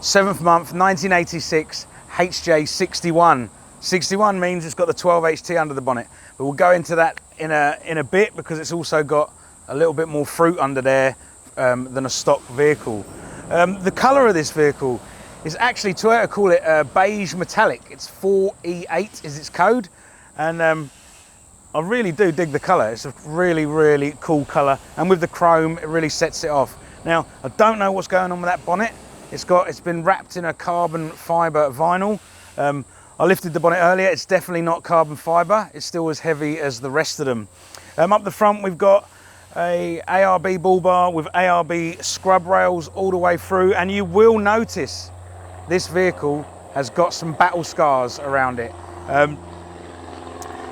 7th month, 1986, HJ61. 61 means it's got the 12HT under the bonnet, but we'll go into that in a bit because it's also got a little bit more fruit under there than a stock vehicle. The colour of this vehicle is actually, Toyota call it beige metallic. It's 4E8 is its code, and I really do dig the colour. It's a really, really cool colour, and with the chrome, it really sets it off. Now, I don't know what's going on with that bonnet. It's been wrapped in a carbon fibre vinyl. I lifted the bonnet earlier. It's definitely not carbon fibre. It's still as heavy as the rest of them. Up the front, we've got a ARB bull bar with ARB scrub rails all the way through, and you will notice this vehicle has got some battle scars around it.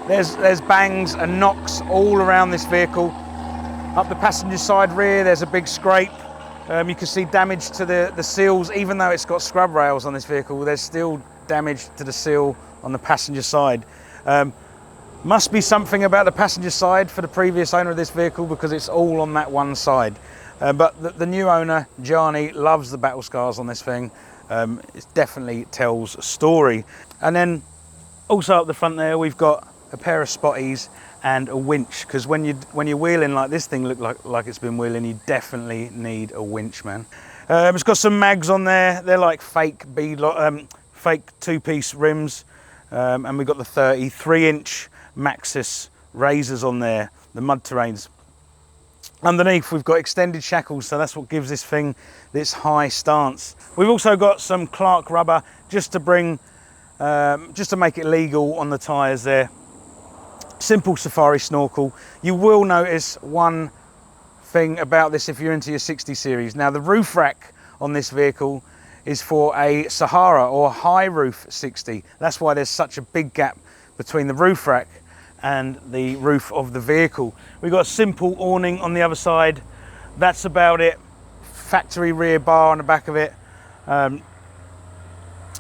There's bangs and knocks all around this vehicle. Up the passenger side rear, there's a big scrape. You can see damage to the seals. Even though it's got scrub rails on this vehicle, there's still damage to the seal on the passenger side. Must be something about the passenger side for the previous owner of this vehicle, because it's all on that one side. But the new owner, Gianni, loves the battle scars on this thing. It definitely tells a story. And then also up the front there, we've got a pair of spotties and a winch, because when you're wheeling like this thing look like it's been wheeling, you definitely need a winch, man. It's got some mags on there. They're like fake fake two-piece rims, and we've got the 33-inch Maxxis razors on there, the mud terrains. Underneath, we've got extended shackles, so that's what gives this thing this high stance. We've also got some Clark rubber just to make it legal on the tyres there. Simple safari snorkel. You will notice one thing about this if you're into your 60 series. Now, the roof rack on this vehicle is for a Sahara or high roof 60. That's why there's such a big gap between the roof rack and the roof of the vehicle. We've got a simple awning on the other side. That's about it. Factory rear bar on the back of it. And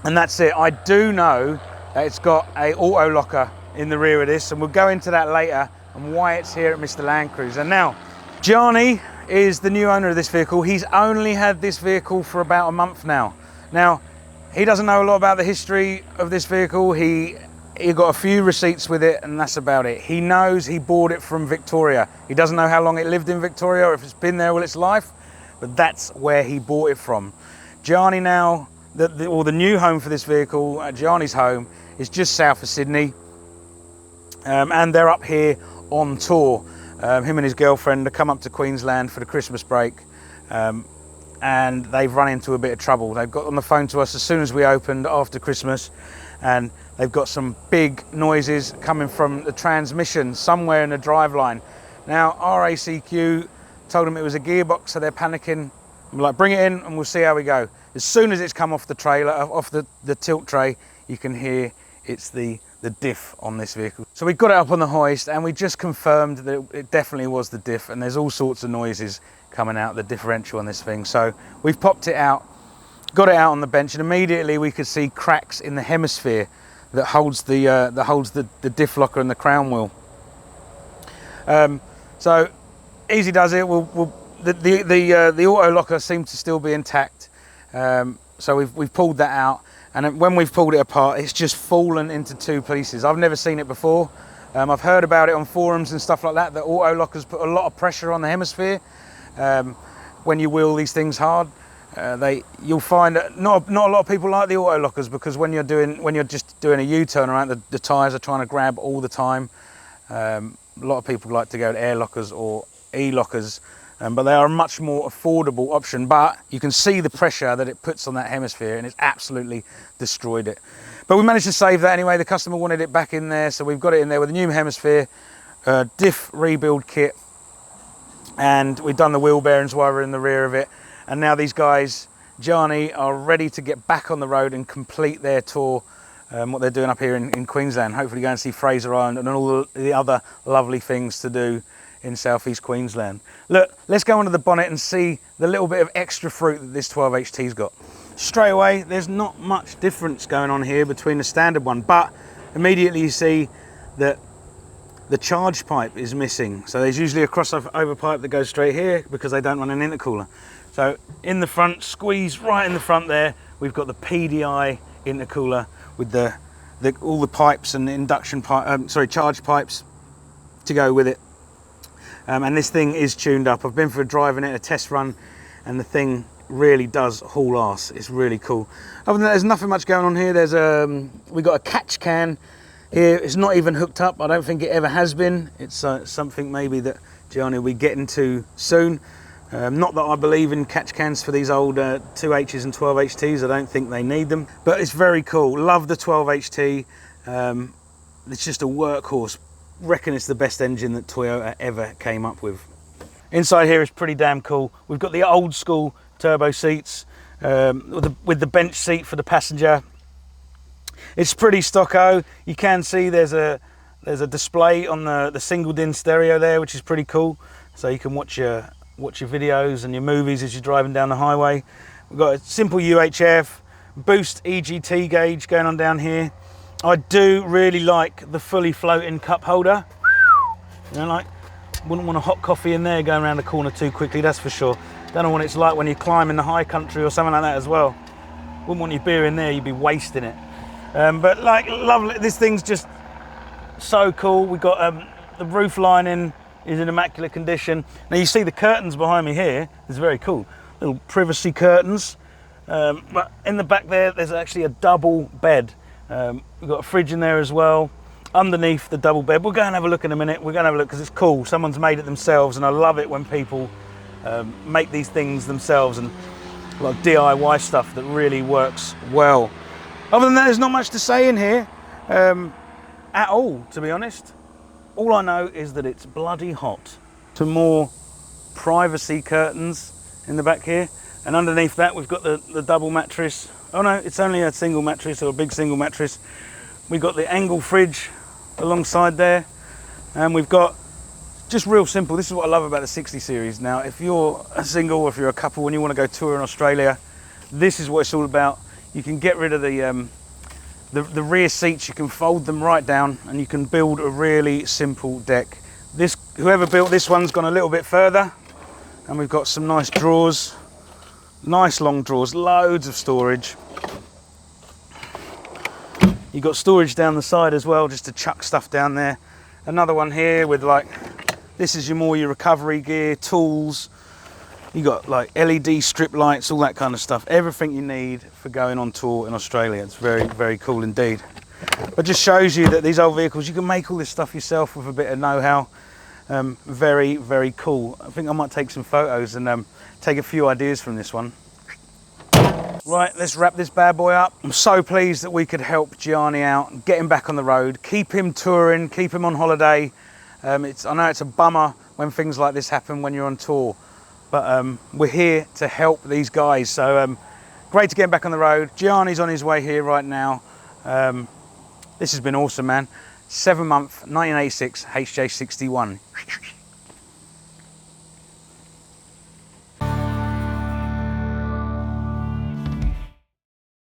that's it. I do know that it's got a auto locker in the rear of this, and we'll go into that later and why it's here at Mr. Landcruiser. Now, Gianni is the new owner of this vehicle. He's only had this vehicle for about a month now. Now, he doesn't know a lot about the history of this vehicle. He got a few receipts with it, and that's about it. He knows he bought it from Victoria. He doesn't know how long it lived in Victoria or if it's been there all its life, but that's where he bought it from. Gianni now, the new home for this vehicle, Gianni's home, is just south of Sydney. And they're up here on tour. Him and his girlfriend have come up to Queensland for the Christmas break, and they've run into a bit of trouble. They've got on the phone to us as soon as we opened after Christmas, and they've got some big noises coming from the transmission somewhere in the driveline. Now, RACQ told them it was a gearbox, so they're panicking. I'm like, bring it in and we'll see how we go. As soon as it's come off the trailer, off the tilt tray, you can hear it's the Diff on this vehicle. So we got it up on the hoist, and we just confirmed that it definitely was the Diff, and there's all sorts of noises coming out the differential on this thing. So we've popped it out, got it out on the bench, and immediately we could see cracks in the hemisphere that holds the diff locker and the crown wheel. So easy does it. The auto locker seems to still be intact, so we've pulled that out. And when we've pulled it apart, it's just fallen into two pieces. I've never seen it before. I've heard about it on forums and stuff like that. The auto lockers put a lot of pressure on the hemisphere when you wheel these things hard. You'll find that not a lot of people like the auto lockers, because when you're just doing a U-turn around, the tyres are trying to grab all the time. A lot of people like to go to air lockers or e-lockers. But they are a much more affordable option, but you can see the pressure that it puts on that hemisphere, and it's absolutely destroyed it. But we managed to save that anyway. The customer wanted it back in there, so we've got it in there with a new hemisphere, Diff rebuild kit, and we've done the wheel bearings while we're in the rear of it. And now these guys, Gianni, are ready to get back on the road and complete their tour, what they're doing up here in Queensland. Hopefully go and see Fraser Island and all the other lovely things to do in southeast Queensland. Look, let's go under the bonnet and see the little bit of extra fruit that this 12HT's got. Straight away, there's not much difference going on here between the standard one, but immediately you see that the charge pipe is missing. So there's usually a crossover pipe that goes straight here because they don't run an intercooler. So in the front, squeeze right in the front there, we've got the PDI intercooler with all the pipes and the induction pipe, charge pipes to go with it. And this thing is tuned up. I've been for a drive in it, a test run, and the thing really does haul ass. It's really cool. Other than that, there's nothing much going on here. There's we got a catch can here. It's not even hooked up. I don't think it ever has been. It's something maybe that Gianni will be getting to soon. Not that I believe in catch cans for these old 2Hs and 12HTs. I don't think they need them, but it's very cool. Love the 12HT. It's just a workhorse. Reckon it's the best engine that Toyota ever came up with. Inside here is pretty damn cool. We've got the old school turbo seats with the bench seat for the passenger. It's pretty stocko. You can see there's a display on the single DIN stereo there, which is pretty cool. So you can watch your videos and your movies as you're driving down the highway. We've got a simple UHF, boost EGT gauge going on down here. I do really like the fully floating cup holder. You know, like, wouldn't want a hot coffee in there going around the corner too quickly, that's for sure. Don't know what it's like when you climb in the high country or something like that as well. Wouldn't want your beer in there, you'd be wasting it. But like, lovely, this thing's just so cool. We've got the roof lining is in immaculate condition. Now you see the curtains behind me here, it's very cool. Little privacy curtains. But in the back there's actually a double bed. We've got a fridge in there as well. Underneath the double bed, we'll go and have a look in a minute. We're going to have a look because it's cool. Someone's made it themselves, and I love it when people make these things themselves, and a lot of DIY stuff that really works well. Other than that, there's not much to say in here at all, to be honest. All I know is that it's bloody hot. Some more privacy curtains in the back here, and underneath that we've got the double mattress. Oh no, it's only a single mattress, or a big single mattress. We've got the angle fridge alongside there, and we've got, just real simple, this is what I love about the 60 series. Now, if you're a single or if you're a couple and you want to go tour in Australia, this is what it's all about. You can get rid of the rear seats, you can fold them right down, and you can build a really simple deck. Whoever built this one's gone a little bit further, and we've got some nice drawers, nice long drawers, loads of storage. You've got storage down the side as well, just to chuck stuff down there. Another one here with, like, this is your recovery gear, tools. You got like LED strip lights, all that kind of stuff. Everything you need for going on tour in Australia. It's very, very cool indeed. But just shows you that these old vehicles, you can make all this stuff yourself with a bit of know-how. Very, very cool. I think I might take some photos and take a few ideas from this one. Right, let's wrap this bad boy up. I'm so pleased that we could help Gianni out, get him back on the road, keep him touring, keep him on holiday. I know it's a bummer when things like this happen when you're on tour, but we're here to help these guys. So great to get him back on the road. Gianni's on his way here right now. This has been awesome, man. 7-month 1986 HJ61.